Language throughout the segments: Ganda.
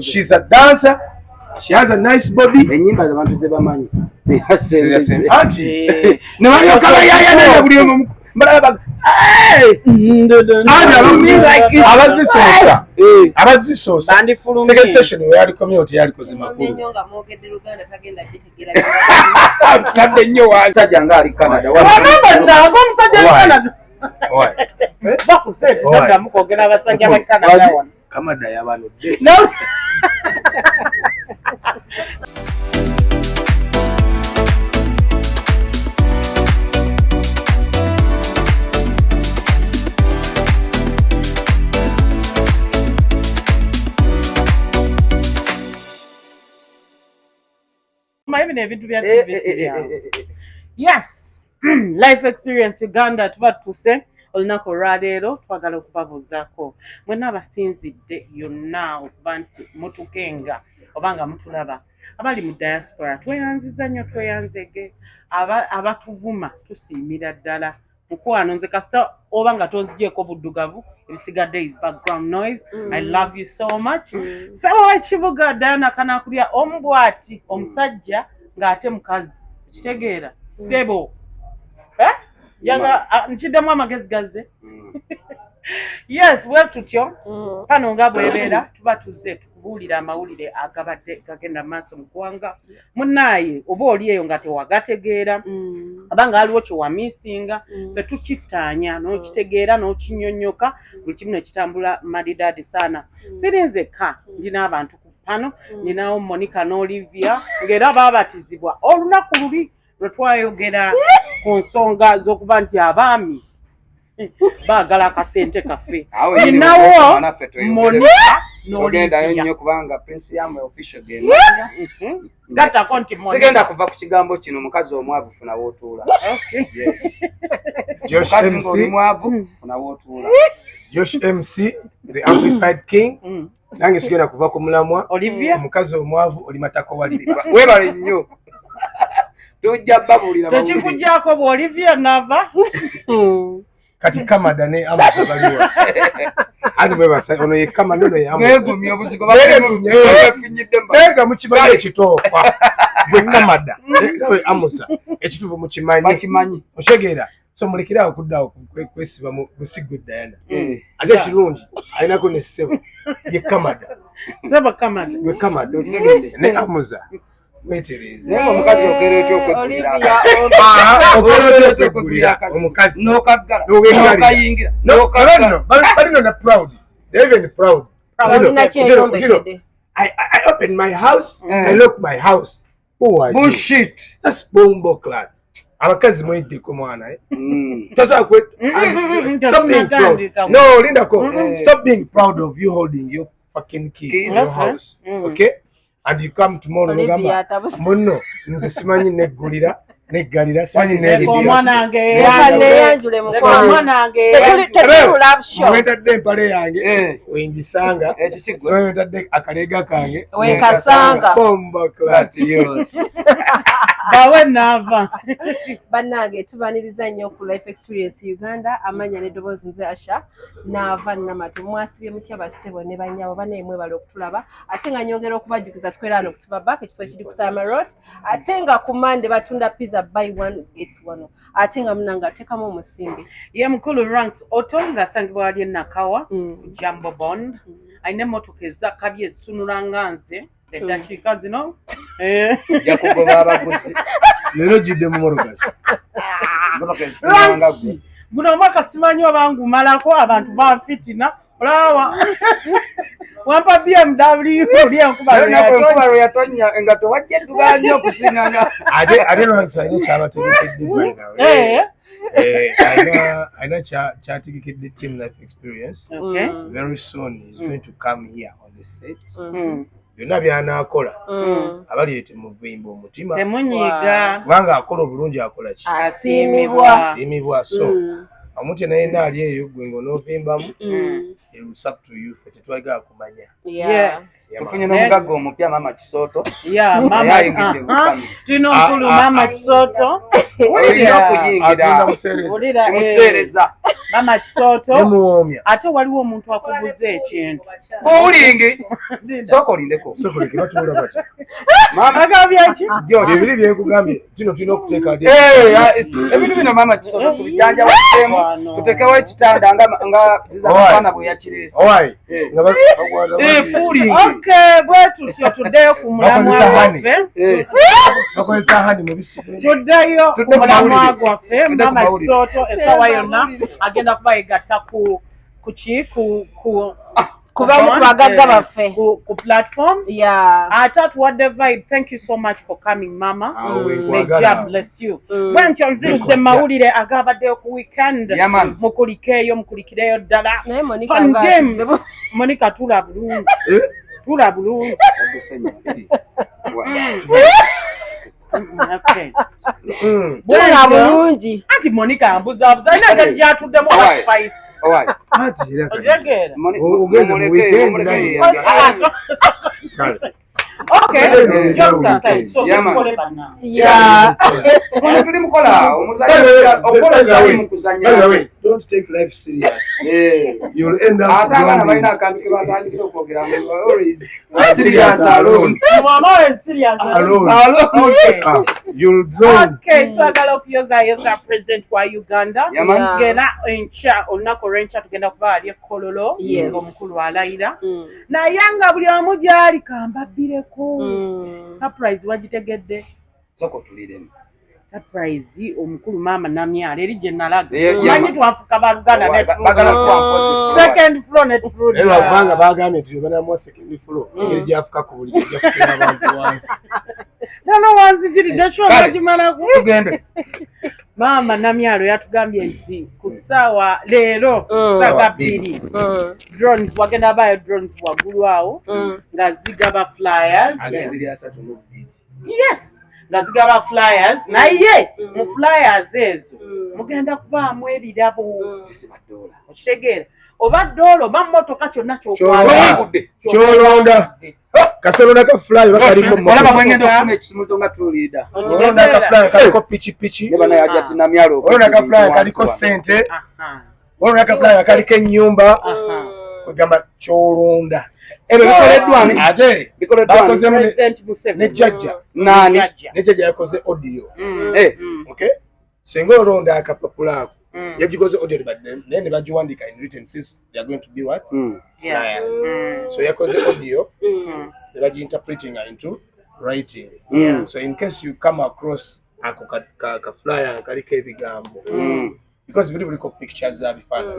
She's a dancer. She has a nice body. Enyimba zabantu zebamanyi. Auntie. Ne wali okaba yaya nenda buli omu. Mbalaba. Hey! Abazisosa. Abazisosa. Second session we had community yali kozima kulu. Nyonga mwogedde Luganda tagenda kitegera. Tadde nnyo wasajja nga ali Canada. Wabamba ndango omusajja ali Canada. Why? Bakusete tadda mukwogera abasajja ba Canada wano. Kamada yabanodde. No. Even ebintu bya TV. Yes. Life experience Uganda tuba tuse olunaku olwaleero twagala okubabuuzaako mwenna abasinzidde yonna okuba nti mutukenga obanga mutulaba abali mu diaspora tweyanziza nnyo tweyanzege abatuvuma tusiimira ddala mukwano nze kasita oba nga tonzigyeko buddugavu ebisigadde is background noise. I love you so much. Sabo wakibuga Diana kanakulya omubwati omusajja ng'ate mukazi kitegeera sebo yanga nkiddemu amagezi gazze. Yes, well tutyo pano nga bwebeera tuba tuzze tukubuulira amawulire agabadde gagenda maaso mu ggwanga munnaaye oba oli eyo nga tewagategeera abanga aliwo kyewamiisinga fe tukittaanya n'okitegeera n'okinyonnyoka buli kimu ne kitambula madidaadi saana. Sirinzekka ndina abantu ku pano ninawo Monica n'Olivia ng'era baabatizibwa olunaku luli lwe twayogera ku nsonga z'okuba nti abaami baagala akasente kaffe. Ninawo Monica n'Olivia nnyo kubanga Prince Yamwe official game. Gatako nti Monica. Sigenda kuva ku kigambo kino mukazi omwavu funa wootuula. Okay. Yes. Josh MC omwavu funa wootuula. Josh MC the Amplified King. Nange sigenda kuva ku mulamwa. Olivia omukazi omwavu oli matako wali. Webale nnyo. Tujja babulira babulira. Tekikujjako bwa Olivia nava. Kati Kamada ne Amusa baliwa. Ani mwebasa ono ye Kamada ono ye Amusa. Mwegumye obuzigo bafinyidde mba. Bega mukimanyi ekitoofa. Gwe Kamada nawe Amusa ekituufu mukimanyi. Bakimanyi. Oshegeera so mulekera okuddawo kwesiba mu busigwe Diana. Ate ekirungi alinako ne ssebo ye Kamada. Seba Kamada. Gwe Kamada okitegedde ne Amusa. Wetereze. Naye omukazi okereetya okwegulira. Okereetya okwegulira omukazi. N'okaggala. N'okayingira. N'okaggala. Balino na proud. They're even proud. I open my house. I lock my house. Who are you? Bullshit. That's bombo clad. Abakazi mweddeko mwana Tosa kwe. Stop being proud. No, Linda ko. Stop being proud of you holding your fucking key in your house. Okay? And you come tomorrow ngamba munno nze simanyi neggulira neggalira simanyi neggalira omwanange yanjule omwanange wetadde empale yange wengisanga simanyi wetadde akaleega kange wekasanga bomba klati yose bawe nava bannange tubaniriza nnyo ku Life Experience Uganda amanya n'eddoboozi nze Asha nava namate mwasibye mutya bassebo ne bannyabo baneemwe bali okutulaba ate nga nyongera okubajjukiza tukweraano kusiba back ekifo ekiri ku Sama Road ate nga ku Monday batunda pizza buy one get one ate nga munanga ateekamu omusimbi ye mukulu Ranks Auto ng'asangibwa wali Nakawa Jambo Bond ayina emmotoka ezakabye ezitunula nga nze eddakiika zino jakugoba abaguzi leero jjudde mu morogazi guno omwaka simanyi oba ngumalako abantu banfitina olaba wampa BMW oli enkuba lwe yatonya nga tewajja ddugala nnyo okusiŋŋana ate Ranks alina kyabategekedde bayinawe alina kyategekedde Team Life Experience. Very soon he's going to come here on the set. Byonna by'anaakola abali temuvimba omutima temunyiiga kubanga akola obulungi akola ki asiimibwa so omuntu naye naali eyo gwe ng'onoovimbamu it's up to you fete twagala kumanya. Yes. Mfunye n'omugagga omupya Mama Kisoto. Yeah, Mama. Tino nkulu Mama Kisoto. Olira museereza. Mama Kisoto. Nemuwomya. Ate waliwo omuntu akubuza ekintu. Bowling. Soko lindeko. Soko leke batula bati. Mama agambye ki? Ebiri byekugambye tino tulina okuteeka adi. Ebintu bino Mama Kisoto tubijanja wassemu. Tutekewo ekitanda nga zizamufana bwe yakireese. Owai. Bowling. Okay, bwetutyo tuddeyo ku mulamwa gwaffe. Bakozesa hani mubisi. Tuddeyo ku mulamwa gwaffe Mama Kisoto essaawa yonna agenda kuba yegatta ku kubamu kubagagga baffe ku platform. Ate atuwadde vibe. Thank you so much for coming Mama. May God bless you. Bwentyo nziruse mawulire agabaddeyo ku weekend. Mukulikeeyo mukulikireyo ddala. Monica tula bulungi. Tula bulungi. Okay. Tula bulungi. Anti Monica ambuzabuza ina ngeri gyatuddemu spice. Ojegera. Ugeze mu weekend. Okay. Jokes aside. So tuli mukola omuzanyo okola mu kuzanya. Don't take life serious. You'll end up abaana balina akantu ke batandise okwogera ngo always serious alone. Mama is serious alone. Okay. You'll drown. Okay, twagala okuyozayoza president wa Uganda. Ngena encha olunaku lw'enkya tugenda kuba ali Kololo ng'omukulu alayira. Naye nga buli omu gy'ali kambabbireko. Surprise wagitegedde. Soko tuliremu. Surprise omukulu Mama Namyala eri gye nalaga. Manyi twafuka baluganda ne bagala kwa second floor ne tufuludi. Era kubanga bagambye nti bana mu second floor. Ngeri gyafuka ku buli gyafukira abantu wansi. Nano wansi giri dashonga jimala ku. Tugende. Mama Namyalo yatugambye nti ku ssaawa leero ssaawa 2 drones wagenda bayo drones waggulu awo nga zigaba flyers. Yes. Nga zigaba flyers naye mu flyers ezo mugenda kubaamu ebirabo okitegeera oba ddoola oba mmotoka kyonna kyolonda kasolonda ka fly bakaliko olaba bwengenda okufuna ekisumuzo nga tuliida olonda ka fly kaliko pichi ne bana yajja ati Namyalo olonda ka fly kaliko sente olonda ka fly kaliko ennyumba kugamba kyolonda ero bikoleddwa ate bakoze President Museveni ne jjajja nani ne jjajja yakoze audio okay singa olonda akapapula ako yagikoze audio naye ne bagiwandika in written since they are going to be what so yakoze audio they are interpreting into writing so in case you come across ako ka flyer kaliko ebigambo because we really got pictures of but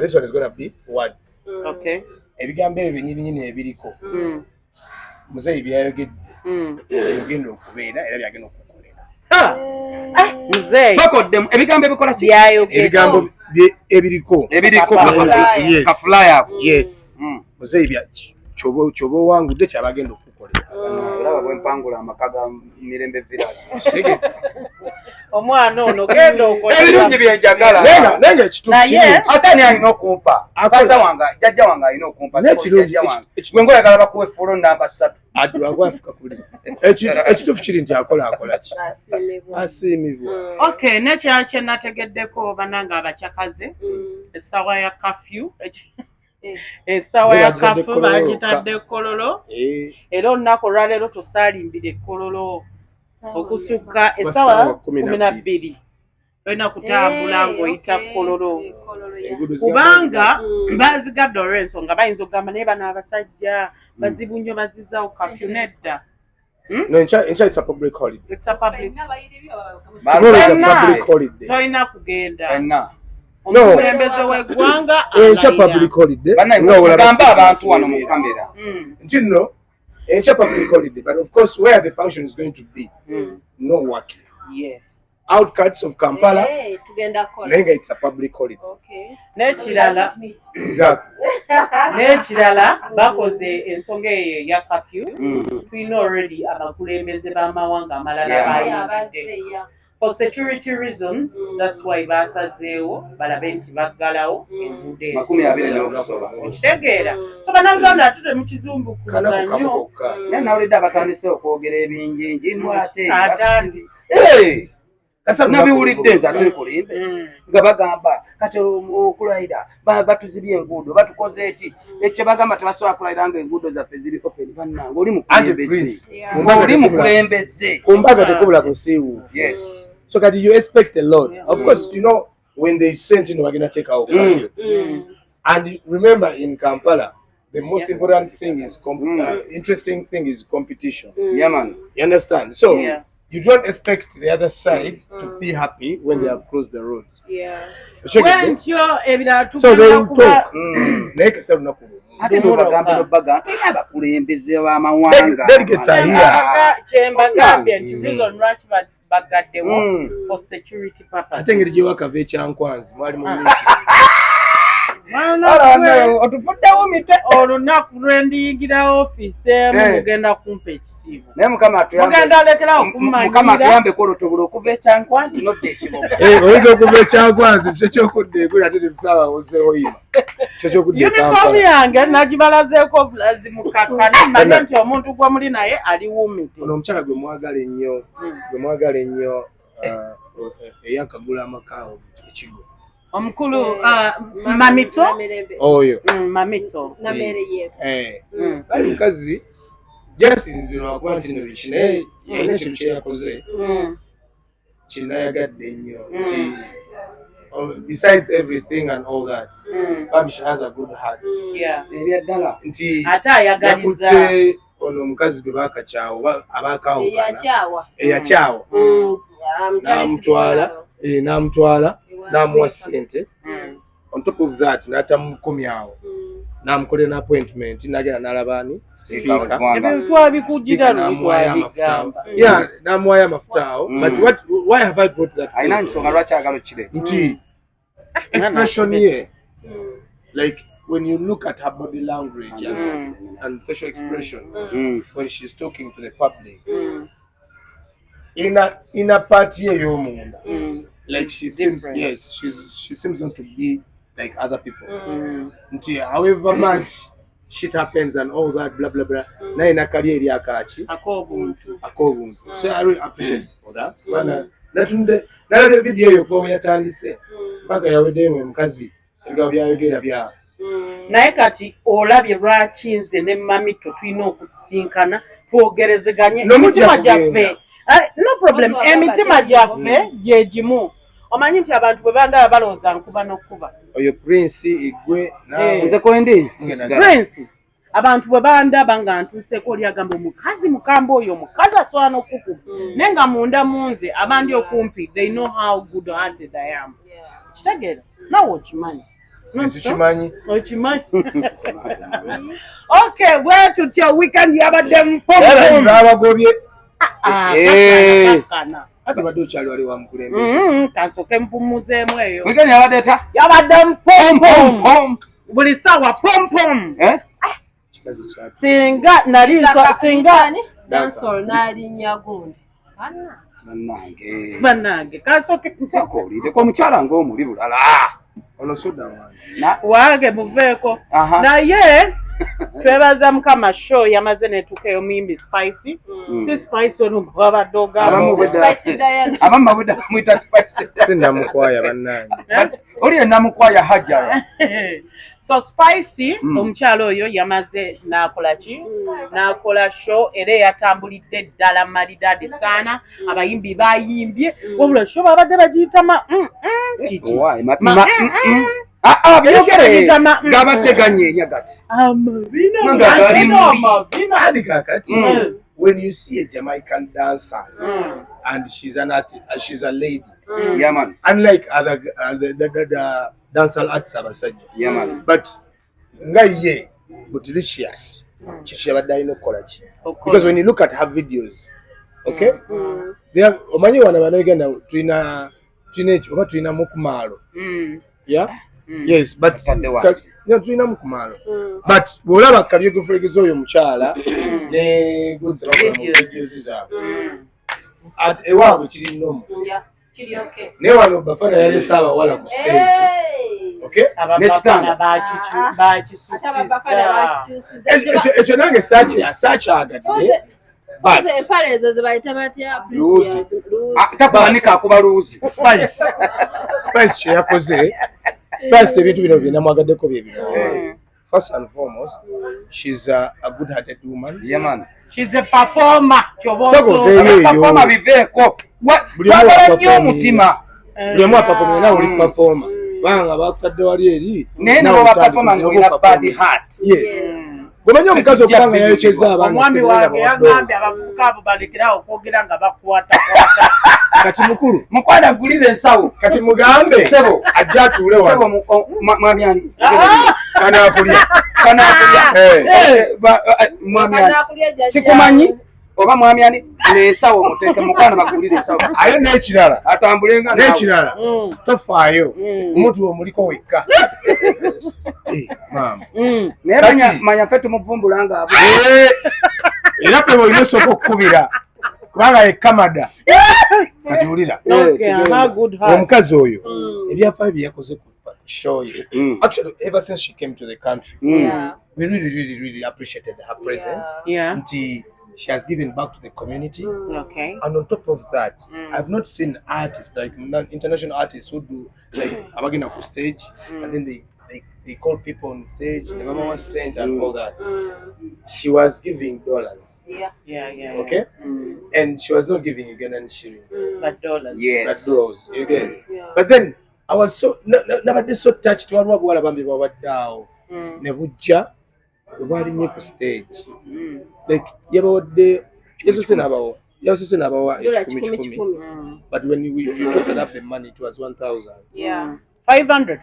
this one is going to be words okay ebigambo ebyo nyinyi ebiriko muzeyi byayogedde ebigenda okubeera era byagenda okukolera muzeyi bakoddemu ebigambo ebikola ki ebigambo ebiriko ka flyer yes muzeyi byaki kyoba owangudde kyabagenda okukolera era bwempangula amaka ga Mirembe Village omwana ono genda okola ebirungi byenjagala nenga ekituufu ate ani alina okumpa kata wange jjajja wange alina okumpa gwe ngoyagala bakuwa effolo namba 3 adwagwafika kuli ekituufu kiri nti akola ki asiimibwa okay nekyala kye nategeddeko bananga abakyakaze essaawa ya kafyu essaawa ya kafu bagitadde Kololo era olunaku olwaleero tusaalimbire Kololo okusukka essaawa 12 olina kutambula ng'oyita Kololo kubanga bazigadde olw'ensonga bayinza okugamba naye bano abasajja bazibu nnyo bazizaawo kafyu nedda No, in China it's a public holiday. It's a public holiday. Kugenda. No. It's a public holiday. No, it's a public holiday. But of course, where the function is going to be, no working. Yes. outskirts of Kampala. Tugenda kola. Nenga it's a public holiday. Okay. N'ekirala bakoze ensonga eyo ya curfew. Tulina already abakulembeze b'amawanga amalala bayingidde. For security reasons, that's why basazeewo balabe nti baggalawo enguudo ezo. Okitegeera. So bannayuganda ate mu kizumbukuza nnyo. Naye nawulidde abatandise okwogera ebinjinji mbwate. Nabiwulidde nze ate nkulimbe nga bagamba kati okulayira batuzibye enguudo batukoze eki ekyo bagamba tebasobola kulayira nga enguudo zaffe ziri open bannange oli mukulembeze kumbaga tekubula kusiiwuufu. Yes. So that you expect a lot. Of course, you know, when they sent we're going to take out. And remember, in Kampala, the most important thing is interesting thing is competition. Yeah, man. You understand? So you don't expect the other side to be happy when they have closed the roads. Yeah. So they talk. Ate n'obagamba n'obbaga abakulembeze b'amawanga. Delegates are here. Kyembagambye nti reason lwaki bagaddewo for security purposes. Ate engeri gye wakava ekyankwanzi mwali mu otufuddewo mite olunaku lwendiyingira ofiisi emu mugenda kumpa ekitiibwa naye mugenda alekerawo Mukama atuyambeko olutubula okuva ekyankwanzi nodda ekibuga oyinza okuva ekyankwanzi kyo kyokudda eguli ate tetusaba oseewo yima kyo kyokudda uniform yange nagibalazeeko bulazi mukakkane manye nti omuntu gwe muli naye ali wuumite ono omukyala gwe mwagala ennyo eyakagula amakaawo ekigo omukulu mamito oyo mamito namere yes ali mukazi jasinzirwa wakuba nti no kinaye yalina ekintu kyeyakoze kinayagadde ennyo nti besides everything and all that she has a good heart ebyaddala nti ate ayagaliza ono omukazi gwe bakakyawo eyakyawa n'amutwala n'amuwa ssente on top of that n'atamukomyawo n'amukolera appointment n'agenda n'alabaani speaker ebintu abikugira n'amuwayo amafuta awo but why have I brought that ayina nsonga lwaki ayagala okireka nti expression ye like when you look at her body language and facial expression when she's talking to the public in a party y'omunda like she seems she seems not to be like other people nti however much shit happens and all that blah blah blah naye nakali eri akaki akobuntu so I really appreciate for that natunde nalole video eyo ko yatandise mpaka yawedde mukazi ebyo byayogera bya naye kati olabye lwaki nze ne mamito tulina okusinkana twogerezeganye emitima gyaffe no problem emitima gyaffe gye gimu omanyi nti abantu bwe bandaba balowooza nkuba n'okkuba oyo prince igwe nze kwendi prince abantu bwe bandaba nga ntuuseko oli agamba omukazi mukamba oyo omukazi asobola n'okukuba naye nga munda munze abandi okumpi they know how good hearted I am kitegeera nawe okimanyi sikimanyi okimanyi okay bwe tutyo weekend yabadde mpobagobye ate badde okyali wali wa mukulembeze kansoke mpumuzeemu eyo weekend yabadde ta yabadde mpompom buli ssaawa pompom singa nali singa dansol n'alinnya gundi bannange kansoke nsakoliireko omukyala ng'omuli lulala ono soda wange muveeko naye twebaza mukama show yamaze netuuka ey'omuyimbi spicy si spicy ono gwabadde ogamba budde bamuyita spicy sinnamukwaya bannange oli ennamukwaya hajjara so spicy omukyalo oyo yamaze n'akola ki n'akola show era eyatambulidde ddala maridadi saana abayimbi bayimbye wabula show babadde bagiyita kiki gabateganye nyagati when you see a Jamaican dancer and she's a lady yeah man unlike the dancehall artists abasajja yeah man but nga ye botilicious kiki yabadde alina okukola ki because when you look at her videos Okay? They have omanyi wana banayiganda tulina mu kumaalo. Yeah? Yes, but tulina mu kumaalo. But bw'olaba kalyogofulegezo oyo mukyala ne at ewaabwe kiri nnomu. Naye wano bafana yali saabawala ku stage. Okay? Ekyo nange saakyagadde. Empale ezo ze bayita batya? Takumanika akuba luuzi. Spice kye yakoze. Spice ebintu bino bye namwagaddeko bye bino. First and foremost, she's a good-hearted woman. Yeah, man. She's a performer. Performer biveeko. Twagala nnyo omutima. Buli omu aperformer nawe oli performer. Banga bakadde wali eri. Naye nabo baperformer ng'olina bad heart. Yes. Bw'omanya omukazi okubanga yayokyeza abaana. Omwami wange yagambye abavubuka abo balekerawo okwogera nga bakwata. Kati mukulu. Mukwada gulira ensawo. Kati mugambe. Sebo. Ajja atuule wano. Sebo mwami ani. Kanaakulya. Mwami ani. Sikumanyi. Oba mwami ani n'ensawo muteeke mukwano bagulire ensawo. Aye n'ekirala. Atambulenga nawe. N'ekirala. Tofaayo. Omuntu omuliko wekka. Maama. Naye manya ffe tumuvumbula ng'abo. Era ffe bw'olina osooka okukubira. Kubanga ye Kamada. Kati wulira. Omukazi oyo ebyafaayo bye yakoze ku show ye. Actually, ever since she came to the country, we really appreciated her presence. Nti she has given back to the community. And on top of that, I've not seen artists like international artists who do like abagina ku stage and then they call people on stage. The mama was sent and all that. She was giving dollars. Okay? And she was not giving Ugandan shilling. But dollars. Yes. But dollars. You get it? But then I was so never so touched. Waliwo abawala bambi bawaddeawo ne bujja bwali nnyo ku stage. Like yabawadde yasose n'abawa ekikumi. But when you totaled up the money, it was 1,000. 500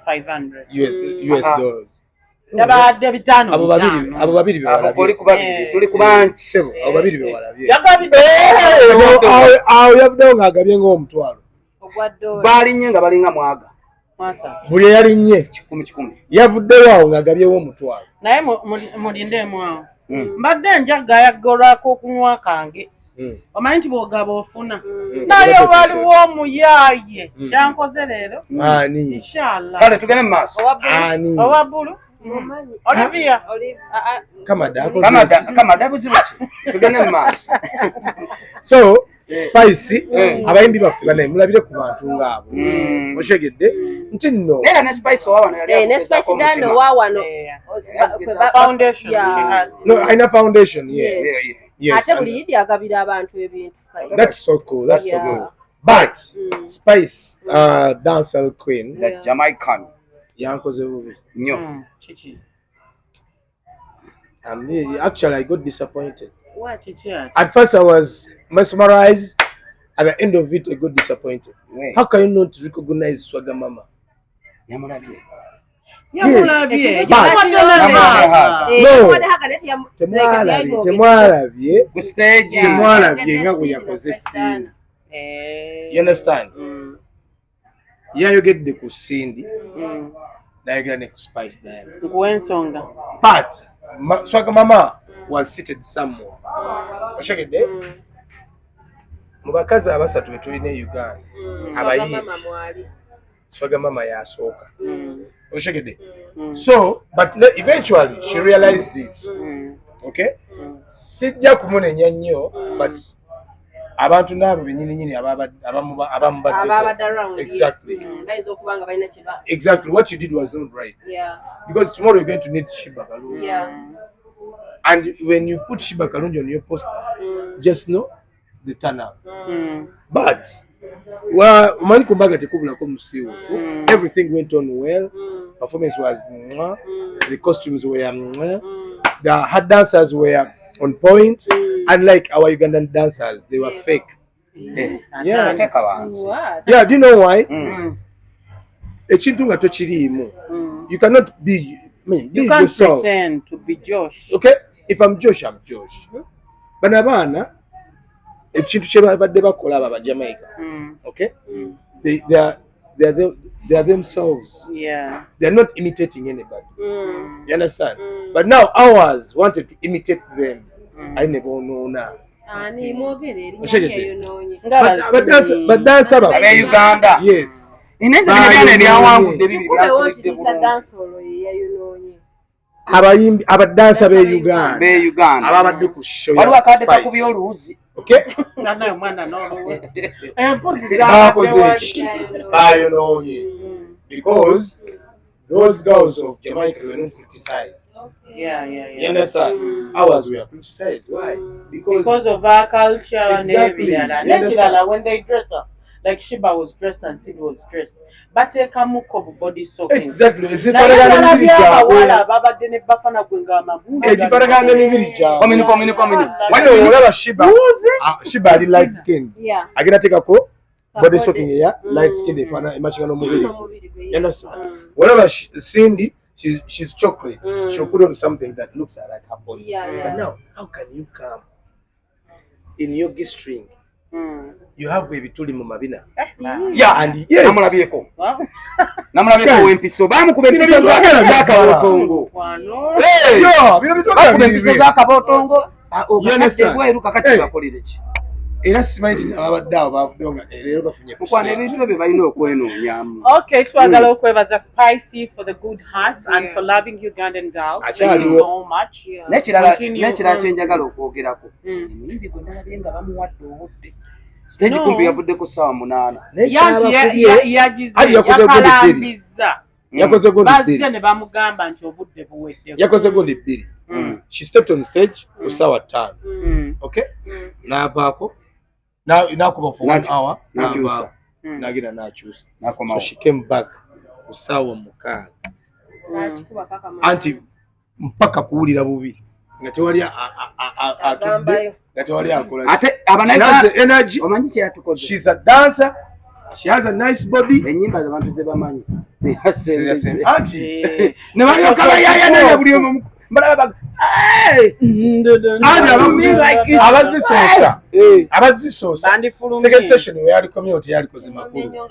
US dollars. Yabadde bitano. Abo babiri bewalabye. Tuli kubanki. Sebo, abo babiri bewalabye. Yagabidde. Awo yabaddewo ng'agabye ng'omutwalo. Baalinnye nga balinga mwaga. Buli eyalinnye 10. yavuddeyo awo ng'agabyewo omutwalo. Naye mulindeemu awo. Mbadde njaga yaggolwako okunywa kange. Omanyi nti bw'ogaba ofuna. Naye waliwo omuyaaye. Kyankoze leero. Ani? Inshallah. Kale tugende mu maaso. Ani? Owabbulu. Olivia. Kamada buzibu ki? Tugende mu maaso. So, Spice, abayimbi baffe bane mulabire ku bantu ng'abo. Oshegedde nti nno. Era ne Spice wawano yali. Ne Spice dano wawano. Foundation she has. No, aina foundation, yeah. Yes. Ate buli yidi agabira abantu ebintu. That's so cool. That's so cool. But Spice, dancehall queen, the Jamaican. Yankoze bubi. Nnyo. Chichi. Actually, I got disappointed. What Chichi? At first, I was mesmerized. At the end of it, I got disappointed. How can you not recognize Swagger Mama? Yamulabye. Yes. Temwalabye ku stage. Temwalabye nga bwe yakoze Cindy. You understand? Yayogedde ku Cindy. Nayogera ne ku Spice Diamond. Nkuwa ensonga. But Swagger Mama was seated somewhere. Oshegedde? Mu bakazi abasatu be tulina e Uganda abayimbi Swagger Mama yasooka. Oshegedde? So, but eventually she realized it. Okay? Sijja kumunenya nnyo, but abantu nabo benyini abamu exactly. Exactly. What you did was not right. Because tomorrow you're going to need Shiba Kalungi. And when you put Shiba Kalungi on your poster, just know the turn up. But Mani Kumbaga tekubulako musiiwufu. Everything went on well. Performance was the costumes were the hard dancers were on point. Unlike our Ugandan dancers, they were fake. Yeah, do you know why? Ekintu nga tokiriimu. You cannot be be yourself. Pretend to be Josh. Okay? If I'm Josh, I'm Josh. Bano abaana ekintu kye babadde bakola aba Jamaica. Okay? They are themselves. Yeah. They are not imitating anybody. You understand? But now ours wanted to imitate them. I never know now. But that's about Uganda. Yes. Inaweza kuwa ni wangu abayimbi abadansa be Uganda ababadde ku show waliwo akadde kakubya oluwuzi. Okay? Nana mwana n'oluwe. Because those girls of Jamaica were not criticized. Yeah. You understand? Ours were criticized. Why? Because of our culture and Exactly. everything. When they dress up, like Shiba was dressed and Sid was dressed. But they come up body soaking. Exactly. Shiba ali light skin. Yeah. Agenda tekako body soaking ya light skin efana emachika no mubiri. You understand? Whenever Cindy, she's chocolate. She'll put on something that looks like her body. Yeah. But now, how can you come in your G-string? You have baby tuli mu mabina. Yeah, and yes. Namulabyeko wempiso bamukuba empiso z'akabotongo. Bamukuba empiso z'akabotongo. Okakadde bweru kakati bakolere ki? Era simanyi nti abadde awo bavudonga leero bafunye kukwana ebintu ebyo balina okwenoonyamu. Okay, twagala okwebaza Spicy for the good heart and for loving Ugandan girls. Thank you so much. N'ekirala kye njagala okwogerako. Emiyimbi gwe ndabye nga bamuwadde obudde. Stage kumpi yavudde ku ssaawa 8. Yakoze gold bazze ne bamugamba nti obudde buwedde. Yakoze gold 2. She stepped on stage ku ssaawa 5. Okay? N'avaako. N'akuba for 1 hour. N'akyusa. N'agenda n'akyusa. N'akomawo. So she came back ku ssaawa 6. Anti mpaka kuwulira bubi. Nga tewali atudde. Ate abanayika energy. Omanyi kye yatukoze. She's a dancer. She has a nice body. Enyimba z'abantu ze bamanyi. Auntie. Ne balyoka bayaya naye buli omu mbalaba abazisoosa second session we yali community yalikoze makulu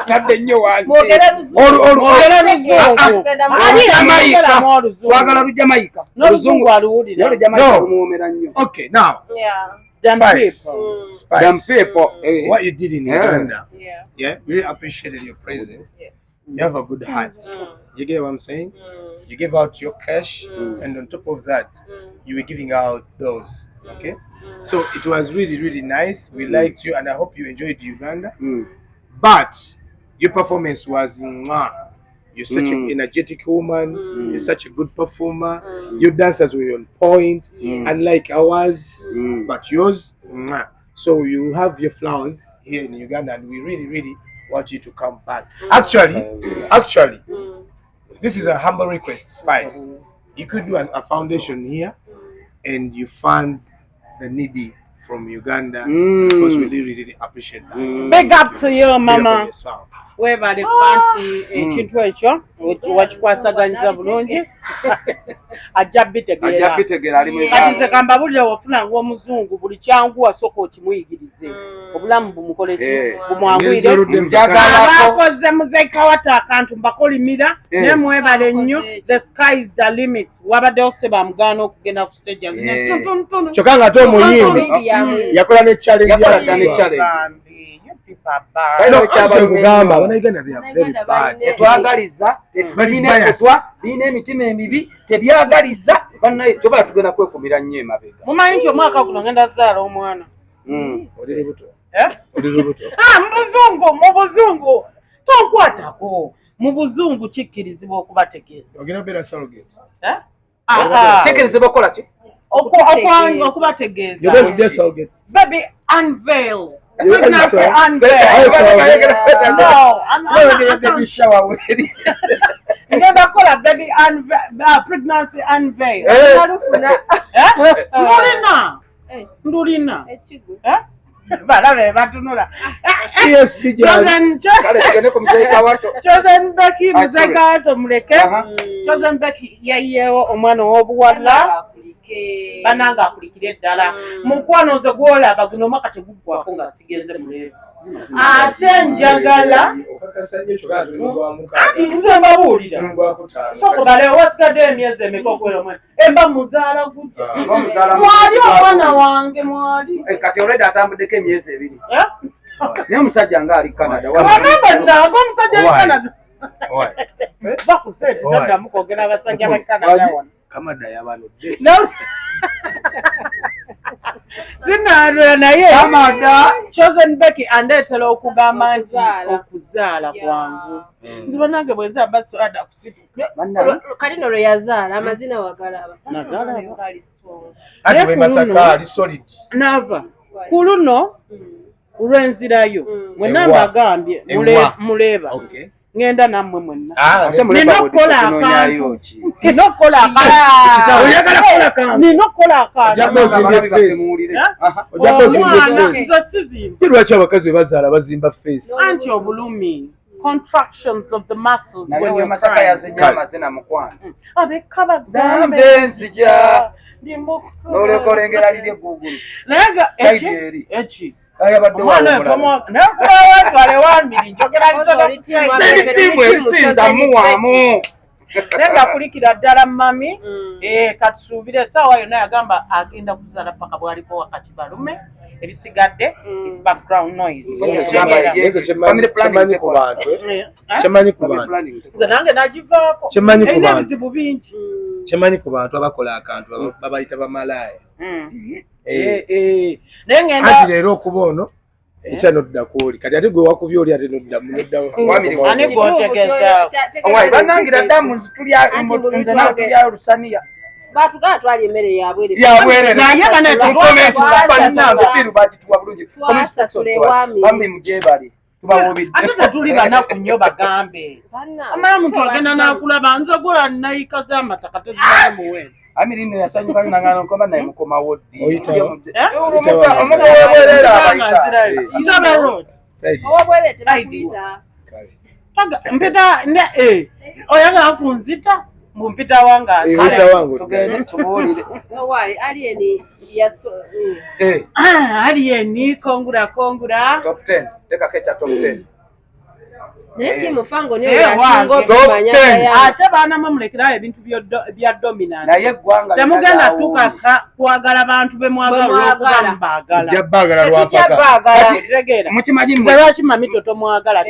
tadde nnyo wansi wagala Lujamaika n'oluzungu aluwulira lumuwomera nnyo. Okay, now Spice, what you did in Uganda, yeah, really appreciated your presence. You have a good heart. You get what I'm saying? You give out your cash, and on top of that, you were giving out those. Okay? So it was really, really nice. We liked you, and I hope you enjoyed Uganda. But your performance was mwah. You're such an energetic woman. You're such a good performer. Your dancers were on point, unlike ours, but yours, mwah. So you have your flowers here in Uganda, and we really, really want you to come back. Actually, this is a humble request, Spice. You could do a foundation here, and you fund the needy from Uganda, because we really, really appreciate that. Big up to you, Mama. Webale kubanti ekintu ekyo wakikwasaganyiza bulungi ajja bitegeera ali mu kati nze kamba buli wafuna ng'omuzungu buli kyangu wasooka okimuyigirize obulamu bumukole bumwanguyire abakoze muzeeka wata akantu mbakolimira ne mwebale nnyo the sky is the limit wabaddewo se bamugaana okugenda ku stage kyokka nga ate omuyimbi yakola ne challenge twagaliza birina emitima emibi tebyagaliza bannaye tobala tugenda kwekumira nnyo emabega. Mumanyi nti omwaka guno ngenda zaala omwana mu buzungu tonkwatako mu buzungu kikkirizibwa okubategeeza tekerezebwa okukola ki okubategeeza baby unveil pregnancy ngenda kukola baby pregnancy unveil ndulina balabe batunula Chosen Becky muzeeka wato muleke Chosen Becky yayewo omwana w'obuwala bananga akulikire ddala mukwano nze gwolaba guno omwaka teguggwako nga sigenze muleero ate njagala anti nze mbabuulira sokubale wasigadde emyezi emeka okwera mwezi emba muzaala gujja mwali omwana wange mwali kati olwedde atambuddeko emyezi 2 naye omusajja nga ali Canada namba omusajja ali Canada bakuseeti taddamu kwogera abasajja ba Canada wano Kamada yabalodde sinaalula naye Kamada Chosen Becky andeetera okugamba nti okuzaala kwangu nze banange bwe nzaba basoada kusituka kalino lwe yazaala amazina wagalaba ati bwe Masaka ali solid nava ku luno olw'enzirayo mwenna mbagambye muleeba ngenda nammwe mwenna nina okukola akantu lwaki abakazi we bazaala bazimba face anti obulumi contractions of the muscles when you Masaka yazinyama zina mukwano abekka bagambe nzija n'olekolengera lirye Google naye eki ayabadde nenga kulikira ddala mami katusuubire essaawa yonna yagamba agenda kuzaala paka bwaliko wakati balume ebisigadde is background noise kyemanyi ku bantu nze nange nagivaako erina ebizibu bingi kyemanyi ku bantu abakola akantu babayita bamalaaya naye ngenda anti leero okuba ono ekya nodda kwoli kati ate gwe wakubya oli ate ani gwotegeeza banangira ddamu nze natulya lusaniya batugala twali emmere yabwe naye biru bagituwa bulungi bambi mujebali ate tetuli banaku nnyo bagambe amala muntu agenda n'akulaba nzogola nayika z'amataka tezimanyi muwendo amirino yasanyuka nangano kwamba naye mukoma wodi mpita oyagala kunzita mumpita wange tugende tubuulire alieni kongura top 10 tekako ekya top 10 ate baana mulekerayo ebintu bya dominant naye eggwanga temugenda tukaka kwagala bantu bemwagala okuba mbaagala lwapaka mukimanyi nze lwaki mamito tomwagala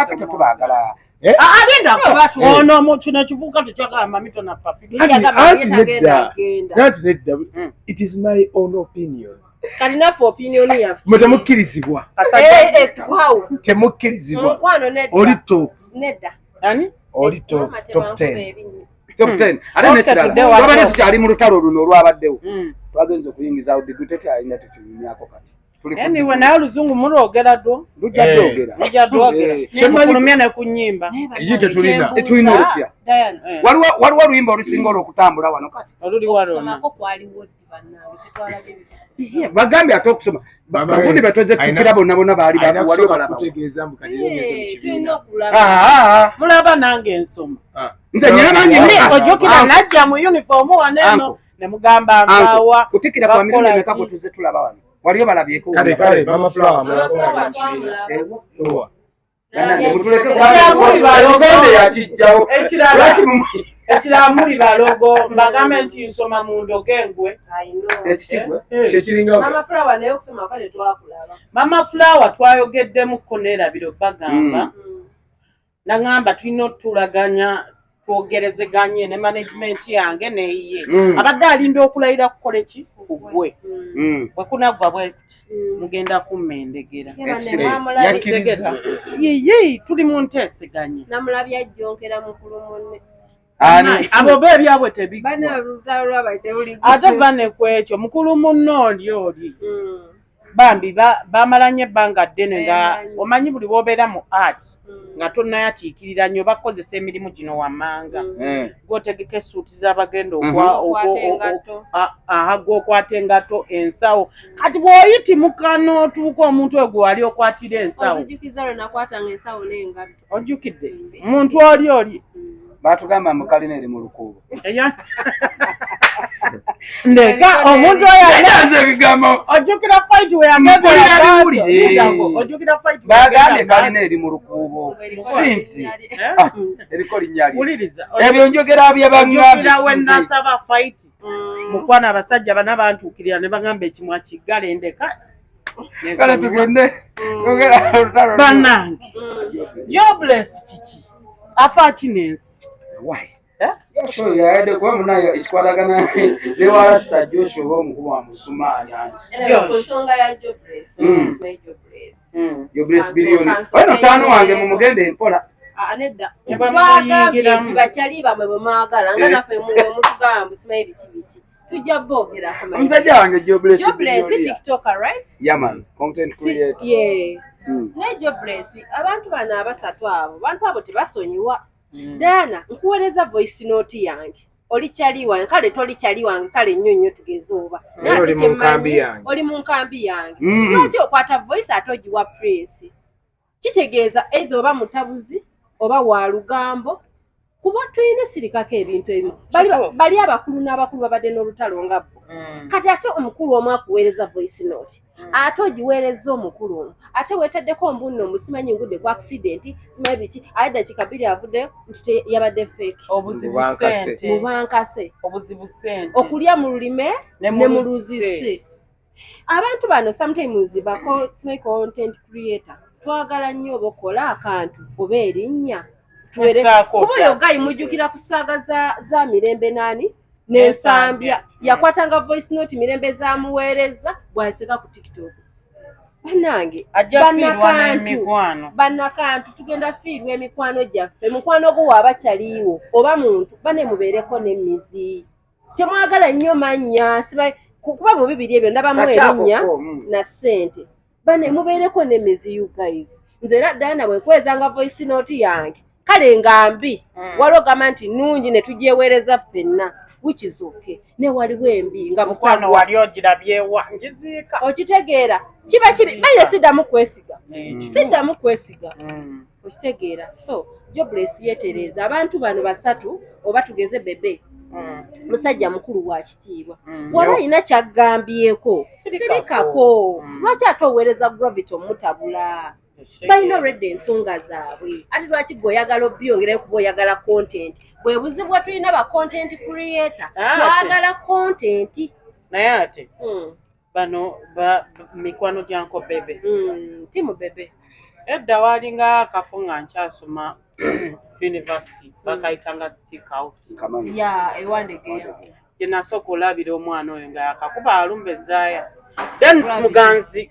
tetubaagala alinda kubatu ono kino kivuuka tekyagala mamito na papi nanti nedda it is my own opinion kalinafu opinion yaffe mwe temukkirizibwa temukkirizibwa oli top nedda oli top 10 top 10 ate nekirala twabadde tukyali mu lutalo luno olwabaddewo twagenza okuyingiza digutete alina tukiyunyako kati anyway naye oluzungu mulwogera dwo lujja dwogera nemufulumya ne ku nnyimba ye tetulina tulina olupya waliwo oluyimba olusinga olwokutambula wano kati oluli walona bagambye ate okusoma bagundi betweze tukira bonna baali waliwo balabakutegeeza mbu kati yongeze mu kibiina mulaba nange ensoma nze nyinabanyi ojjukira najja mu uniform waneno nemugamba mpaawa kutikira kwa mirundi emeka kwe tuze tulaba wano waliyo balabyeko kale mama flower mulakolagira mu kibiina ekirala muli balogo mbagambe nti nsoma mu ndogengwe mama flower twayogeddemuko neerabiro bagamba nagamba tulina otulaganya twogerezeganye ne management yange neyiye abadde alinda okulayira kukola eki kugwe bwekunagwa bwekuti mugenda kummendegera yiyi tuli mu nteeseganye namulabye ajjonkera mukulu munne abo be ebyabwe tebigwa ate vane kwekyo mukulu munno oli bambi bamalanye ebbanga ddene nga omanyi buli bwobeera mu art nga tonnayatiikirira nnyo bakozesa emirimu gino wammanga gwotegeka essuuti z'abagenda gwokwata engato ensawo kati bw'oyitimuka n'otuuka omuntu egwe wali okwatira ensawo ojjukidde omuntu oli batugamba mukalina eri mu lukuubo ndeka omuntu oyo yanze bigamo ojjukira fight we ojjukira fight bagambye kalina eri mu lukuubo sinsi eriko linnya wuliriza ebyo njogera ojjukira we nasaba fight mukwana abasajja bana bantuukirira ne bagamba ekimwa kiggale ndeka kale tugende bannange jobless kiki afa kinensi yayadde kuba munayo ekikwatagana ne warasta Joshua oba omukulu wa musumaali Jobless biliyoni wano taano wange mumugende empola nedda twagambye kibakyali bamwe bwe mwagala nga naffe mutugamba simanyi biki biki tujja boogerako omusajja wange Jobless tiktoker right yaman content creator ne Jobless abantu bano abasatu abo bantu abo tebasonyiwa Dana nkuweereza voice note yange oli kyali wange kale toli kyali wange kale nnyo tugeze oba oli mu nkambi yange lwaki okwata voice ate ogiwa press kitegeeza either oba mutabuzi oba wa lugambo kuba tulina sirikako ebintu ebimu bali abakulu n'abakulu babadde n'olutalo nga bo kati ate omukulu omu akuweereza voice note ate ogiweereza omukulu omu ate weetaddeko ombuno omusimanyi ngudde ku accident simanyi biki ayedda kikabiri avuddeyo nti yabadde fake mubankase obuzibu sente okulya mu lulime ne mu luzise abantu bano sometimes simanyi content creator twagala nnyo oba okola akantu oba erinnya kuba oyo gayi mujjukira ku ssaaga za mirembe nani n'ensambya yakwatanga voice note mirembe zamuweereza bw'aseka ku tiktok bannange bannakantu tugenda fiirwa emikwano gyaffe mukwano gwo waaba kyaliiwo oba muntu bane mubeereko n'emmizi temwagala nnyo mannya kuba mu bibiri ebyo ndabamu erinnya na ssente bane mubeereko n'emmizi you guys nze era Diana bwekwezanga voice note yange kale nga mbi walogamba nti nungi ne tugyeweereza ffenna which is okay ne waliwo embi nga mukwano wali ogirabyewa ngiziika okitegeera kiba kibi bayire siddamu kwesiga okitegeera so Jobless yeetereeza abantu bano basatu oba tugeze bebe musajja mukulu wa kitiibwa waba alina kyaggambyeko sirikako lwaki ate oweereza Gravity omutabula balina olwedde ensonga zaabwe ate lwaki gwe oyagala obyongerayo kuba oyagala content bwe buzibu tulina ba content creator twagala content naye ate bano mikwano gyanko bebe timu bebe edda waalinga akafo nga nkyasoma university bakayitanga stick out ewandegeya gye nasooka olabira omwana oyo nga yakakuba alumbezaaya Dennis Muganzi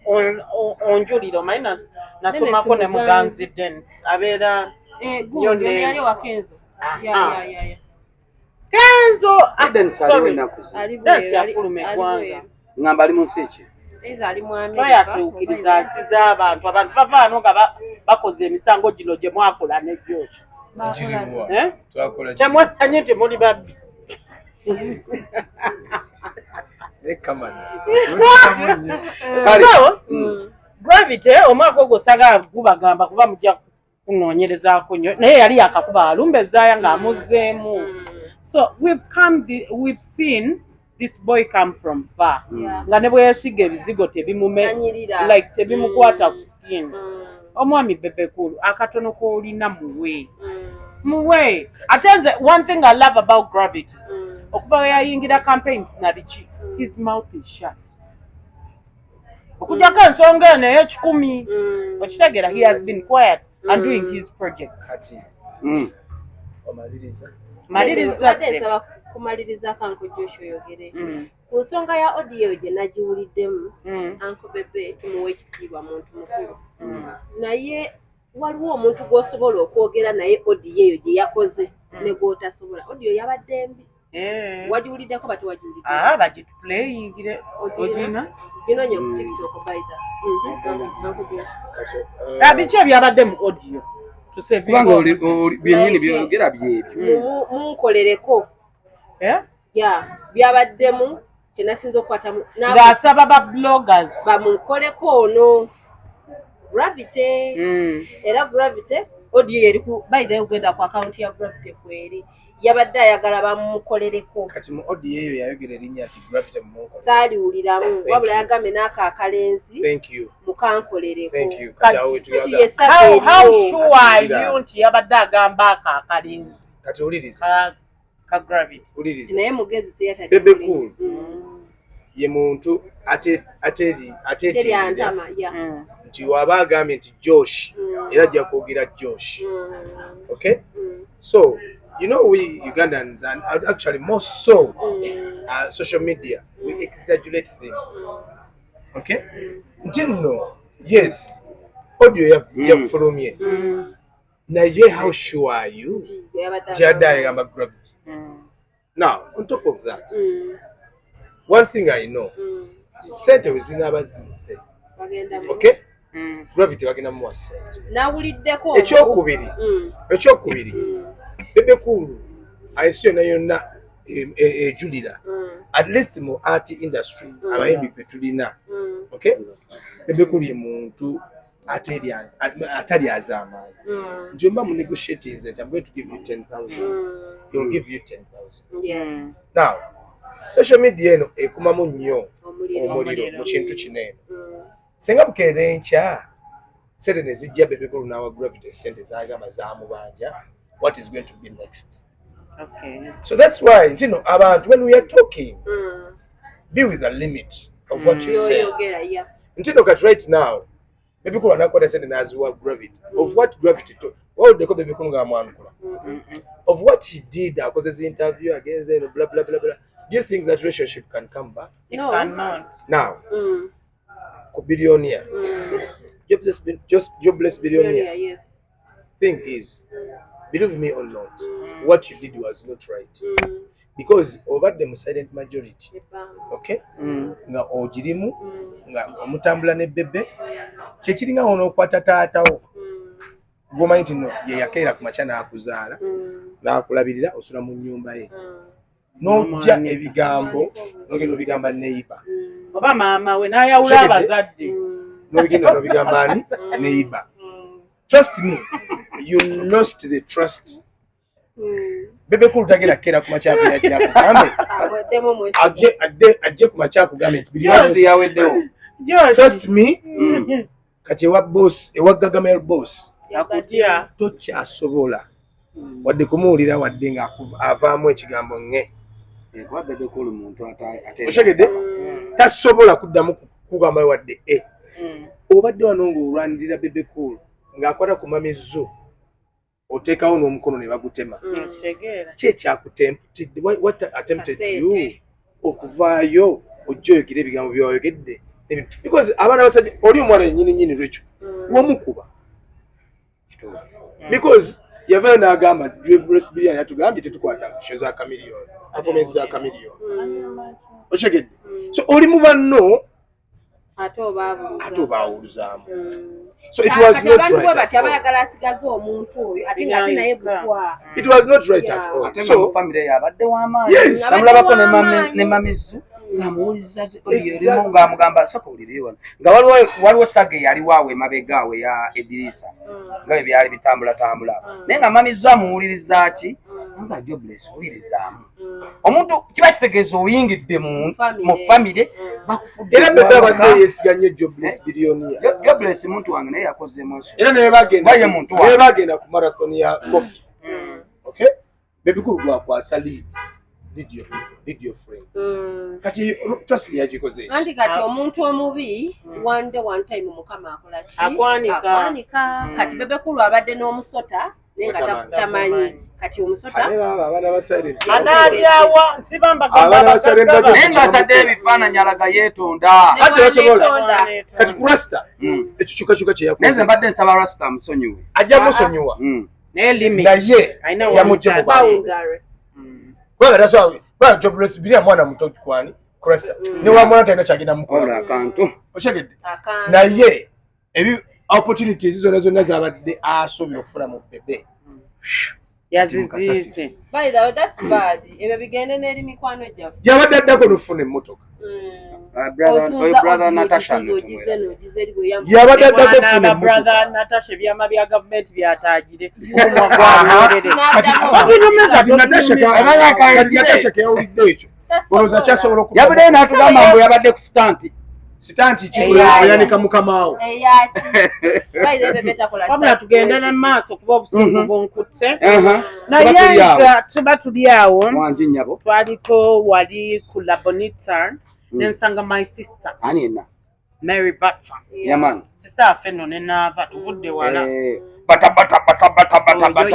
onjulira omanyi nasomako ne Muganzi Dennis abeera yali wa Kenzo Kenzo Dennis yafuluma eggwanga ngamba ali mu nsi ki toyatuukiriza nsi z'abantu abantu bavaano nga bakoze emisango gino gye mwakola ne George temwemanyi nti muli babbi so Gravity omwaka ogwo sagala gubagamba kuba mujja kunoonyerezaako nnyo naye yali yakakuba alumbezaaya ng'amuzzeemu so we've seen this boy come from far nga ne bwe yesiga ebizigo tebimukwata ku skin omwami bebekulu akatono koolina muwe ate nze one thing I love about Gravity okuva we yayingira campaigns na biki his mouth is shut okugyako ensonga eno ey'ekikumi okitegeera he has been quiet and doing his project maliriza kumaliriza kanko Joshua oyogere ku nsonga ya audio gye nagiwuliddemu Uncle Bebe tumuwe ekitiibwa muntu mukulu naye waliwo omuntu gw'osobola okwogera naye audio eyo gye yakoze ne gw'otasobola audio yabadde mbi wagiwuliddeko bati wagiwuliddeko bagituplayingire ogina ginonye ku TikTok baita biki ebyabadde mu audio kubanga byennyini byogera byebyo munkolereko byabaddemu kyenasinza okukwatamu ng'asaba ba bloggers bamunkoleko ono Gravity era Gravity audio eri ku by the way ugenda ku account ya Gravity kweri yabadde ayagala bamukolereko kati mu audio eyo yayogera erinnya ati Gravity mumuko saaliwuliramu wabula yagambe n'ako akalenzi thank you mukankolereko kati awo how sure are you nti yabadde agamba ako akalenzi kati uliriza ka Gravity uliriza naye mugezi Bebe Cool ye muntu ateri antama nti waba agambye nti Josh era ajja kwogera Josh okay so you know we Ugandans and actually more so social media we exaggerate things okay ntinno yes audio yafulumye naye how sure are you jada yagamba Gravity now on top of that one thing I know sente wezina zizze okay Gravity bagenda muwa sente nawuliddeko ekyokubiri Bebe Cool ayisi yonna ejulira at least mu art industry abayimbi petulina okay Bebe Cool ye muntu atali azamaanyi nti mba mu negotiating that I'm going to give you 10,000 he'll give you 10,000 yes now social media eno ekumamu nnyo omuliro mu kintu kino eno senga bukeere nkya sente ne zijja Bebe Cool n'awa Gravity sente zagamba zamubanja what is going to be next okay so that's why ntino abantu when we are talking be with a limit of what you say ntino kat right now Bebe Cool anakwata sente n'aziwa Gravity of what Gravity to wawuddeko Bebe Cool ng'amwanukula of what he did akozesa interview agenze eno blah blah blah blah. Do you think that relationship can come back? it cannot Now ku billionaire jobless billionaire yes thing is believe me or not what you did was not right because over the silent majority okay nga ogirimu nga omutambula ne Bebe kyekiringa ono okwata taatawo gomanyi nti no ye yakeera ku makya n'akuzaala n'akulabirira osula mu nnyumba ye n'ojja ebigambo n'ogenda obigamba neighbor oba maama we n'ayawula abazadde n'obigenda n'obigamba ani neighbor trust me you lost the trust Bebe Cool tagera kera ku makya yagira kugambe ajje ku makya kugambe trust me kati ewa boss ewa Gagamel boss yakutya tokyasobola wadde kumuwulira wadde nga avaamu ekigambo nge kuba Bebe Cool muntu oshegedde tasobola kuddamu kugamba wadde obadde wano ng'olwanirira Bebe Cool ng'akwata ku mamizo oteekawo n'omukono ne bagutema ki ekyakutemptid what attempted you okuvaayo ojja oyogera ebigambo byewayogedde because abaana basajja oli omwana yennyini lwekyo womukuba because yavaayo n'agamba Bresbilian yatugambye tetukwata sho za kamiliyoni performance za kamiliyoni oshegedde so oli mu banno ate obaawuluzaamu so it was not right abayagala asigaze omuntu oyo ate nga ate naye butwa it was not right at all ate nga mu family yabadde w'amaanyi namulabako ne mamizu ng'amuwuliza olimu ng'amugamba soka oliriwo wano nga waliwo saga eyaliwo awo emabegaawe ya Edirisa nga bwe byali bitambulatambula naye nga mamizu amuwuliriza ki nga Jobless wulirizaamu omuntu kiba kitegeeza oyingidde mu family bakufudde era Bebe abadde yeesiga nnyo Jobless billionaire Jobless muntu wange naye yakozeemu ensobi era naye bagenda ku marathon ya coffee okay Bebe Cool gwakwasa lead your friends kati trust yagikoze anti kati omuntu omubi one day one time mukama akola ki akwanika kati Bebe Cool abadde n'omusota nenga tamanyi kati omusota abaana basilent anaalyawa nsibamba nenga atadde ebifaananyi alaga yeetonda ate basobola kati ku rasta ekyo kyukakyuka kye yakoze neze mbadde nsaba rasta amusonyiwe ajja musonyiwa naye yamugye mu kubanga tasobola Jobless biriya mwana muto kwani ku rasta ne wamwana talina kyagenda mukola akantu okyegedde naye opportunities zonna zabadde asobye okufuna mu Bebe yaziziise by the way that's bad ebyo bigende n'eri mikwano gyaffe yabadde addako n'ofuna emmotoka brother Natasha yabadde brother Natasha byama bya government byatagire Natasha kayawulidde ekyo olowooza kyasobola yabadde n'atugamba mbu yabadde ku sitanti kiyanika mukama wo wabula tugenda ne maaso kuba obusungu bunkutse naye tuba tuli awo twaliko wali ku Labonita nensanga my sister Mary Butler sister affe nno nenaava tuvudde wala oyo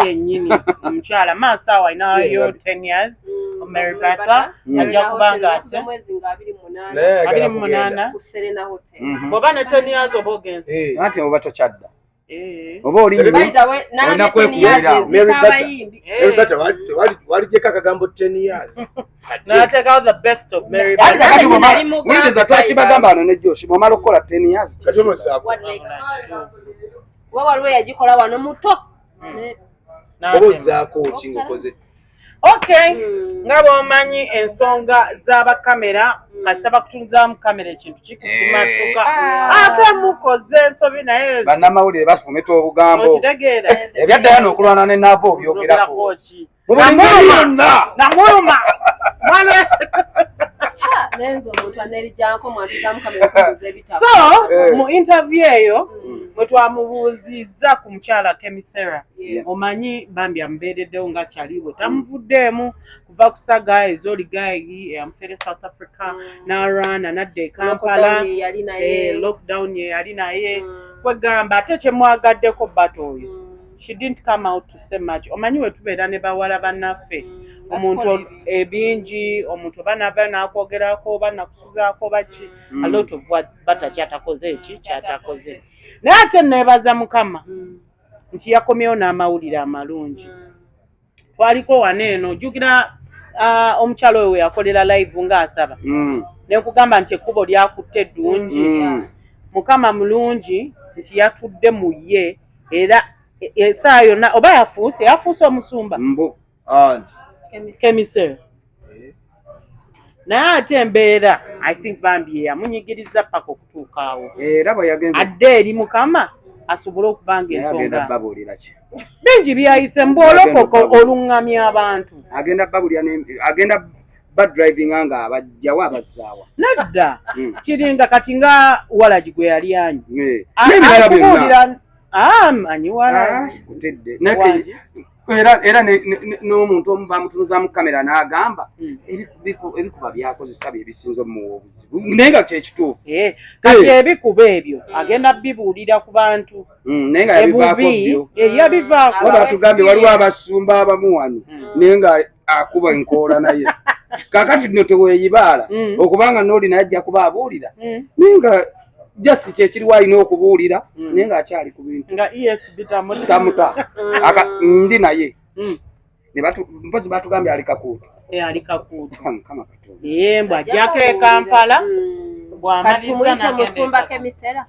yennyini omukyala maaso awo ayinayo 10 years Mary Butler ajja kubanga ate 28 bw'oba ne 10 years oba ogenze ate oba tokyadda oba walijeko akagambo 10 years n'ateekawo the best of Mary Butler twakibagamba wano ne Josh bw'omala okukola 10 years waliwo yagikola wano muto obaozaako ki ngaokoze okay nga bw'omanyi ensonga z'abakamera kasita bakutunzaamu kamera ekintu kikusumatuka ate mukoze ensobi naye bannamawulire bafumeta obugambo okitegeera ebyaddayo n'okulwana ne naava obyogerako namuluma so mu interview eyo mwe twamubuuzizza ku mukyala Kemisera omanyi bambi amubeereddewo nga kyaliwe tamuvuddeemu kuva kusaga ez'oligayi eyamufere South Africa n'arwana nadda e Kampala lockdown ye yali naye kwegamba ate kyemwagaddeko bat oyo she didn't come out to say much omanyi we tubeera ne bawala bannaffe omuntu ebingi omuntu banava nakwogerako oba nakusuzaako baki a lot of words bata kyatakoze eki kyatakoze naye ate nebaza Mukama nti yakomyewo n'amawulire amalungi twaliko waneeno ojjukira omukyalo oyo yakolera live ng'asaba nekugamba nti ekkubo lyakutte eddungi Mukama mulungi nti yatudde mu ye era esaa yonna oba yafuuse omusumba Kemisera naye ate embeera I think bambi yamunyigiriza paka okutuuka awo era bwe yagenze adde eri Mukama asobole okubanga ensonga bingi byayise mbwolokoko oluŋŋamya abantu agenda badrivinga nga abajjawo abazzaawa nedda kiringa kati nga walagi gwe yali anyi akubuulira anyiwala era n'omuntu omu bamutunuzaamu kamera n'agamba ebikuba byakozesa bye bisinza omuwa obuzibu naye nga kyekituufu kati ebikuba ebyo agenda bibuulira ku bantu naye nga yabivaako batugambye waliwo abasumba abamu wano naye nga akuba enkoola naye kakati no teweeyibaala okubanga n'oli naye ajja kuba abuulira naye nga jasi kyekiriwo alina okubuulira naye ng'akyali ku bintu nga ESB tamuta ndi naye mpozi batugambye ali kakuutu ali kakuutu mbw ajjako e Kampala bw'amaliza musumba Kemisera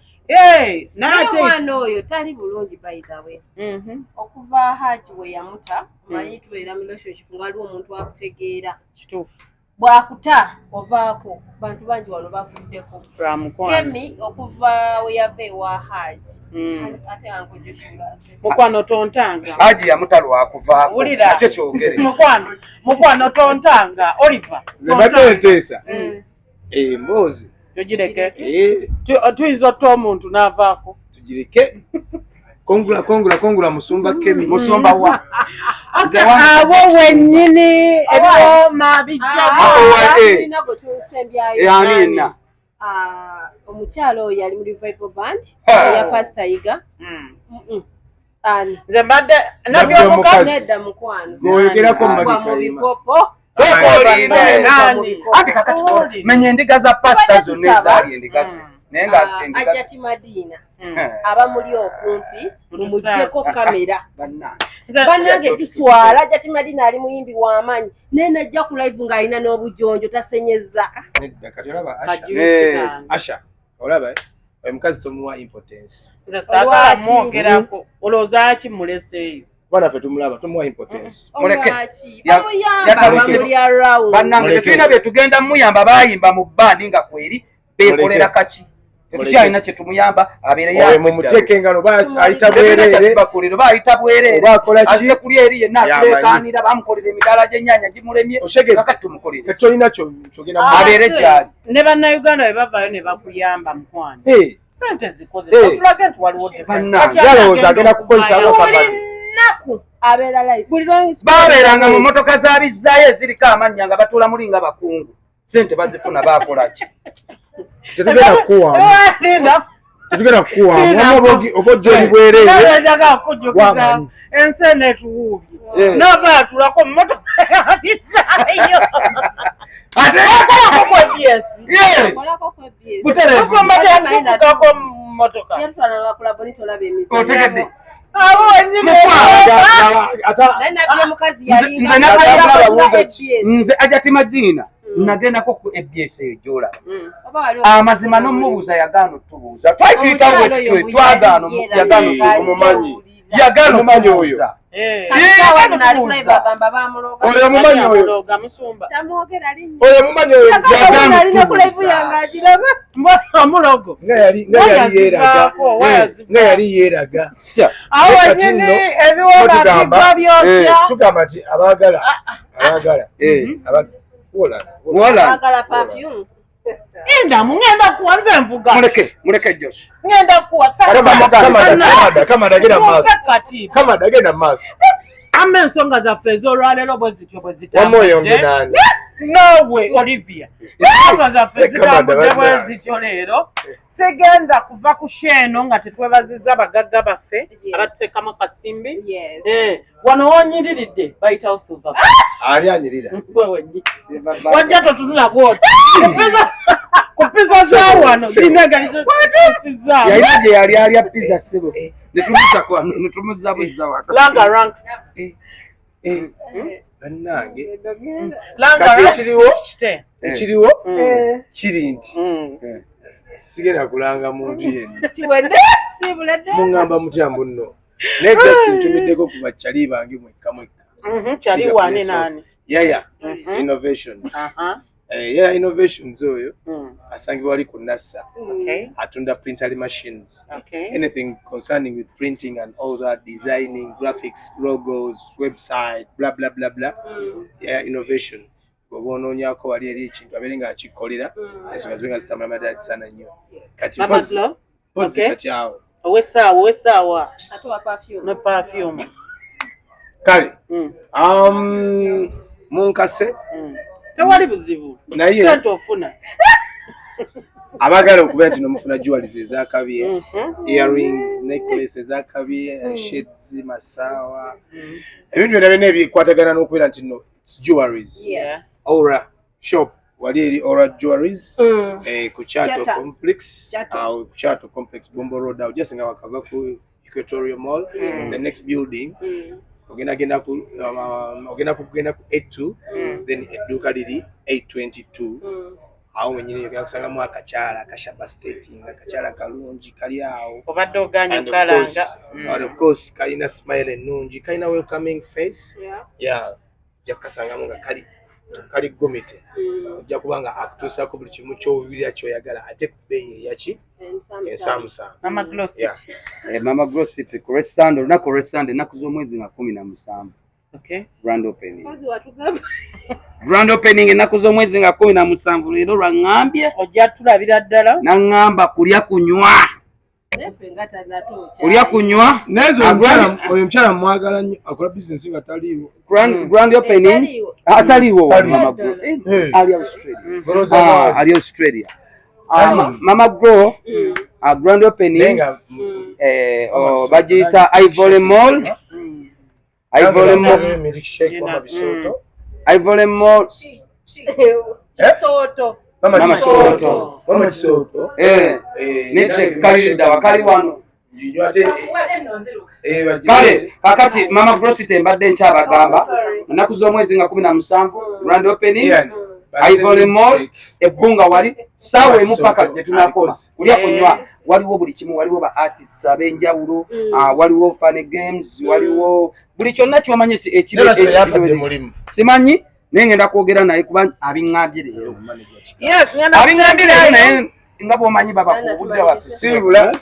n'ate oyo tali bulungi by the way okuva Haji we yamuta manyi tubeera mu relationship nga waliwo omuntu akutegeera kituufu bwakuta ovaako bantu bangi wano bavuddeko Kemi okuva we yava ewa Haji ate mukwano tontanga Haji yamuta lwakuvaako ate kyogere mukwano tontanga Oliver zebadde enteesa mboozi tugireke tuyinza otta omuntu n'avaako tugireke kongula musumba Kemi musumba wa abo wennyini ebyoma bijjaanina omukyalo oyo yali mu revival band ya Pastor Yiga nze mbadde nabyomukazi nedda mukwano goyogerako mu bikopo anti kakati menya endiga za pasita zonna ezaali endiga ze naye nga Ajjati Madiina abamuli okumpi mumugyeko kamera bannange tuswala Ajjati Madiina ali muyimbi w'amaanyi naye najja ku live ng'alina n'obujonjo tasenyezza kati olaba Asha olaba omukazi tomuwa importance nze saagala mwogerako olowooza ki muleseeyo bana ffe tumulaba tumuwa importance bannange tetulina bye tugenda muyamba bayimba mu bandi nga kweri bekolera kaki tetukyalina kyetumuyamba abeere mumutekengano ayita bwerere bayita bwerere azze kuli eri yenna atulekanira bamukolera emidaala gy'ennyaanya gimulemye kakati tumukolere tetolina kyogera abeere gyali ne bannayuganda bwe bavaayo ne bakuyamba mukwano sente zikoze tulage nti waliwo yalowooza agenda kukozesa naku abeera live baabeeranga mu motoka z'abizzaayo eziriko amannya nga batuula muli nga bakungu sente bazifuna baakolaki tetugenda kukuwaamu obojja oli bwereere ensi enetuwuubye nava yatulako mu motoka yabizaayo butereusombatyakufukako mu motoka otegedde nze ajatimadina nagendako ku ABS eyo gyolaba amazima n'omubuuza yagaana otubuuza twali tuyitawo wetutwe twagaana yagaana omumanyi oyo oyo omumanyi oyo oyo omumanyi oyo yagaana omulogo nga yali yeeraga tugamba nti abaagala enda mungenda kuwa nze nvuga muleke Josh ngenda kuwa kama dagenda maaso amma ensonga zaffe ez'olwaleero bwe zityo bwe zitambudde nowe Olivia ensonga zaffe zitambudde bwe zityo leero sigenda kuva ku sheeno nga tetwebaziza bagagga baffe abatuteekamu kasimbi wano wonyiriridde bayitawo silver ani anyirira wajja totunula bwoti kupiza za wano zinagalizo tusiza yali gye yali alya pizza sebo netumuza bweza waka langa ranks bannange ekiriwo kiri nti sigenda kulanga muntu yenna muŋŋamba mutya mbuno naye just ntumiddeko ku bakyali bange mwekka kyali wane nani yaya innovation yaya innovations oyo asangibwa wali ku NASA atunda printer machines anything concerning with printing and all that, designing, graphics, logos, website, blah blah blah blah. Yaya innovation oba onoonyako wali eri ekintu abeere nga akikolera ensonga zibe nga zitambula madala sana nnyo kati kati awo owesaawa ne perfume kale munkase tewali buzibu naye sente ofuna abagala okubeera nti nomufuna jewelries ezakabye earrings, necklaces ezakabye, shades, masaawa, ebintu byonna byonna ebikwatagana n'okubeera nti no jewelries. Aura shop wali eri Aura Jewelries ku Chato Complex, ku Chato Complex Bombo Road, awo just nga wakava ku Equatorial Mall, the next building ogenda ku 82 then edduuka liri 822 awo wenyini yogera kusangamu akakyala akashaba stating akakyala kalungi kali awo obadde oganya okalanga and of course kalina smile ennungi kalina welcoming face jakasangamu nga kali gomite ojja kubanga akutuusako buli kimu ky'owulira kyoyagala ate ku bbeeyi eyaki ensamusamu. Mama Glow City ku Resande olunaku Resande ennaku z'omwezi nga 17 grand opening ennaku z'omwezi nga 17 leero lwaŋŋambye ojja tulabira ddala naŋŋamba kulya kunywa oyo omukyala mwagala nnyo akola bizinesi nga taliiwo grand opening ataliiwo Mama Glow ali Australia Mama Glow grand opening bagiyita Ivory Mall Mama Kisoto wakali wano kale kakati Mama Glow City mbadde nkyabagamba ennaku z'omwezi nga 17 grand opening Ivory Mall ebbunga wali sawa emu paka netunakoma kulya kunywa waliwo buli kimu waliwo ba artists ab'enjawulo waliwo fun games waliwo buli kyonna ky'omanyi ekiri simanyi naye ngenda kwogera naye kuba abiŋŋambye leero naye nga bwomanyi baba ku budde waffe Sibula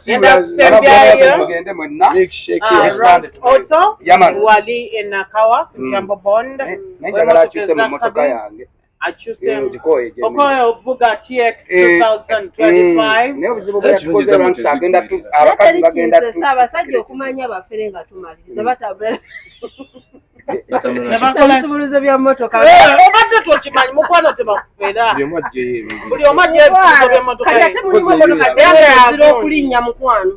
mugende mwenna Auto wali enakawa Jambo Bond njagala akyuse mu motoka yange Okoye ovuga TX 2025 naye obuzibu bwe yatukoze ranks agenda abakazi bagenda abasajja okumanya bafere nga tumaliriza batabula ebisumuluzo bya motoka obadde tokimanyi mukwano tebakufera buli omu ajja ebisumuluzo bya motoka kati ate mulimu motoka okulinnya mukwano